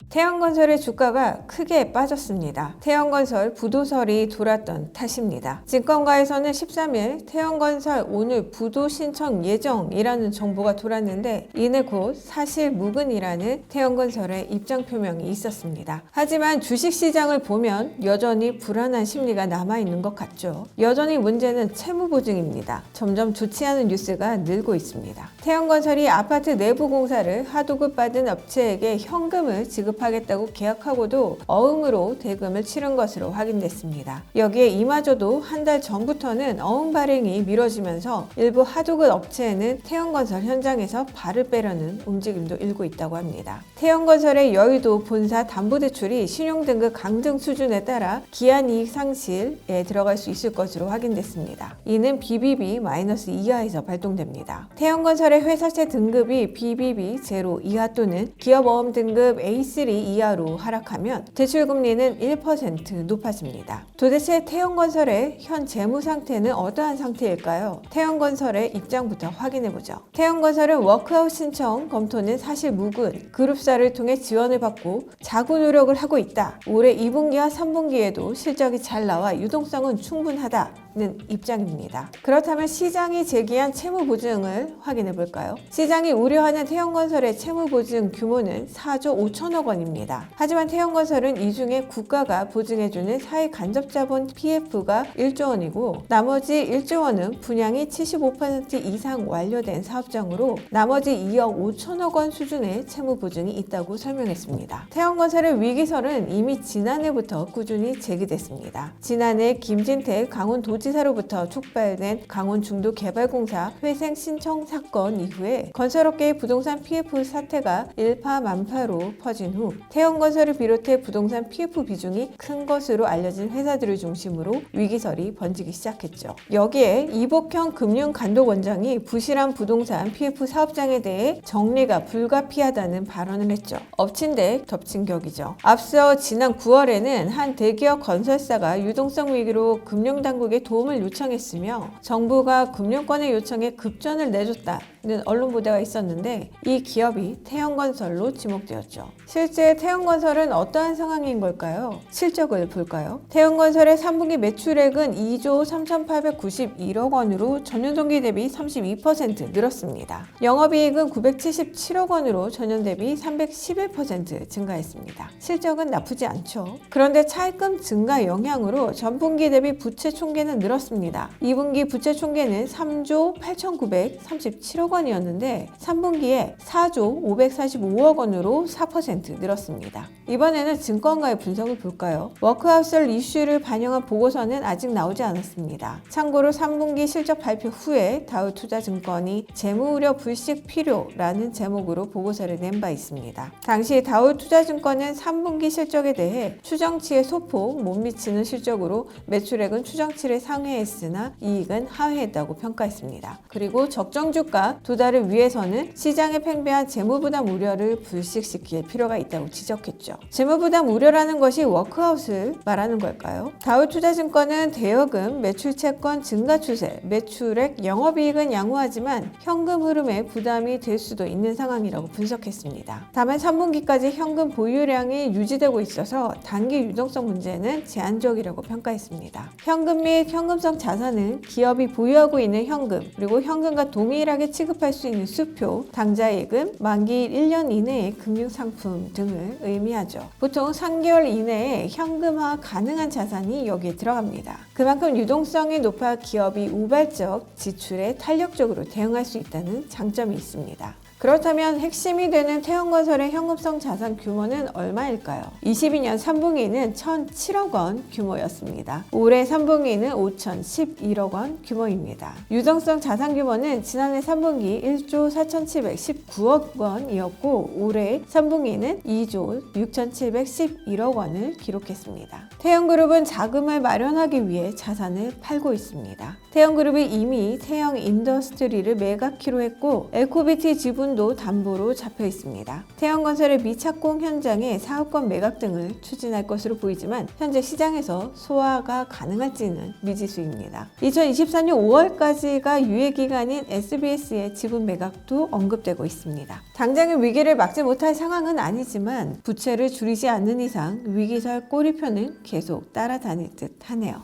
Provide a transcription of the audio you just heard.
태형건설의 주가가 크게 빠졌습니다. 태형건설 부도설이 돌았던 탓입니다. 증권가에서는 13일 태형건설 오늘 부도 신청 예정이라는 정보가 돌았는데 이내 곧 사실 무근이라는 태형건설의 입장 표명이 있었습니다. 하지만 주식시장을 보면 여전히 불안한 심리가 남아있는 것 같죠. 여전히 문제는 채무보증입니다. 점점 좋지 않은 뉴스가 늘고 있습니다. 태형건설이 아파트 내부 공사를 하도급 받은 업체에게 현금을 지급하겠다고 계약하고도 어흥으로 대금을 치른 것으로 확인됐습니다. 여기에 이마저도 한 달 전부터는 어흥 발행이 미뤄지면서 일부 하도급 업체에는 태형건설 현장에서 발을 빼려는 움직임도 일고 있다고 합니다. 태형건설의 여의도 본사 담보대출이 신용등급 강등 수준에 따라 기한이익 상실에 들어갈 수 있을 것으로 확인됐습니다. 이는 BBB- 이하에서 발동됩니다. 태형건설의 회사채 등급이 BBB 제로 이하 또는 기업어음 등급 A3 이하로 하락하면 대출금리는 1% 높아집니다. 도대체 태형건설의 현 재무 상태는 어떠한 상태일까요? 태형건설의 입장부터 확인해보죠. 태형건설은 워크아웃 신청 검토는 사실 무근, 그룹사를 통해 지원을 받고 자구 노력을 하고 있다. 올해 2분기와 3분기에도 실적이 잘 나와 유동성은 충분하다는 입장입니다. 그렇다면 시장이 제기한 채무보증을 확인해 볼까요? 시장이 우려하는 태형건설의 채무보증 규모는 4조 5천억 원입니다. 하지만 태형건설은 이 중에 국가가 보증해주는 사회간접자본 PF가 1조 원이고 나머지 1조 원은 분양이 75% 이상 완료된 사업장으로 나머지 2억 5천억 원 수준의 채무보증이 있다고 설명했습니다. 태형건설의 위기설은 이미 지난해부터 꾸준히 제기됐습니다. 지난해 김진태 강원도지사로부터 촉발된 강원중도개발공사 회생 신청 사건 이후에 건설업계의 부동산 PF 사태가 일파만파로 퍼진 후 태형건설을 비롯해 부동산 PF 비중이 큰 것으로 알려진 회사들을 중심으로 위기설이 번지기 시작했죠. 여기에 이복형 금융감독원장이 부실한 부동산 PF 사업장에 대해 정리가 불가피하다는 발언을 했죠. 엎친 데 덮친 격이죠. 앞서 지난 9월에는 한 대기업 건설사가 유동성 위기로 금융당국에 도움을 요청했으며 정부가 금융권의 요청에 급전을 내줬다는 언론 보도가 있었는데 이 기업이 태형건설로 지목되었죠. 실제 태형건설은 어떠한 상황인 걸까요? 실적을 볼까요? 태형건설의 3분기 매출액은 2조 3,891억 원으로 전년 동기 대비 32% 늘었습니다. 영업이익은 977억 원으로 전년 대비 311% 증가했습니다. 실적은 나쁘지 않죠. 그런데 차입금 증가 영향으로 전분기 대비 부채 총계는 늘었습니다. 2분기 부채 총계는 3조 8,937억 원이었는데 3분기에 4조 545억 원으로 4% 늘었습니다. 이번에는 증권가의 분석을 볼까요? 워크아웃설 이슈를 반영한 보고서는 아직 나오지 않았습니다. 참고로 3분기 실적 발표 후에 다우투자증권이 재무우려 불식 필요라는 제목으로 보고서를 낸 바 있습니다. 당시 다우투자증권은 3분기 실적에 대해 추정치의 소폭 못 미치는 실적으로 매출액은 추정치를 상회했으나 이익은 하회했다고 평가했습니다. 그리고 적정주가 도달을 위해서는 시장에 팽배한 재무부담 우려를 불식시킬 필요가 있다고 지적했죠. 재무부담 우려라는 것이 워크아웃을 말하는 걸까요? 다우투자증권은 대여금, 매출채권 증가 추세, 매출액, 영업이익은 양호하지만 현금 흐름에 부담이 될 수도 있는 상황이라고 분석했습니다. 다만 3분기까지 현금 보유량이 유지되고 있어서 단기 유동성 문제는 제한적이라고 평가했습니다. 현금 및 현금성 자산은 기업이 보유하고 있는 현금, 그리고 현금과 동일하게 취급할 수 있는 수표, 당좌예금, 만기 1년 이내의 금융상품 등을 의미하죠. 보통 3개월 이내에 현금화 가능한 자산이 여기에 들어갑니다. 그만큼 유동성이 높아 기업이 우발적 지출에 탄력적으로 대응할 수 있다는 장점이 있습니다. 그렇다면 핵심이 되는 태형건설의 현금성 자산 규모는 얼마일까요? 22년 3분기는 1,007억 원 규모였습니다. 올해 3분기는 5,011억 원 규모입니다. 유동성 자산 규모는 지난해 3분기 1조 4,719억 원이었고 올해 3분기는 2조 6,711억 원을 기록했습니다. 태형그룹은 자금을 마련하기 위해 자산을 팔고 있습니다. 태형그룹이 이미 태형인더스트리를 매각키로 했고 에코비티 지분 돈도 담보로 잡혀 있습니다. 태형건설의 미착공 현장에 사업권 매각 등을 추진할 것으로 보이지만 현재 시장에서 소화가 가능할지는 미지수입니다. 2024년 5월까지가 유예기간인 SBS의 지분 매각도 언급되고 있습니다. 당장의 위기를 막지 못할 상황은 아니지만 부채를 줄이지 않는 이상 위기설 꼬리표는 계속 따라다닐 듯 하네요.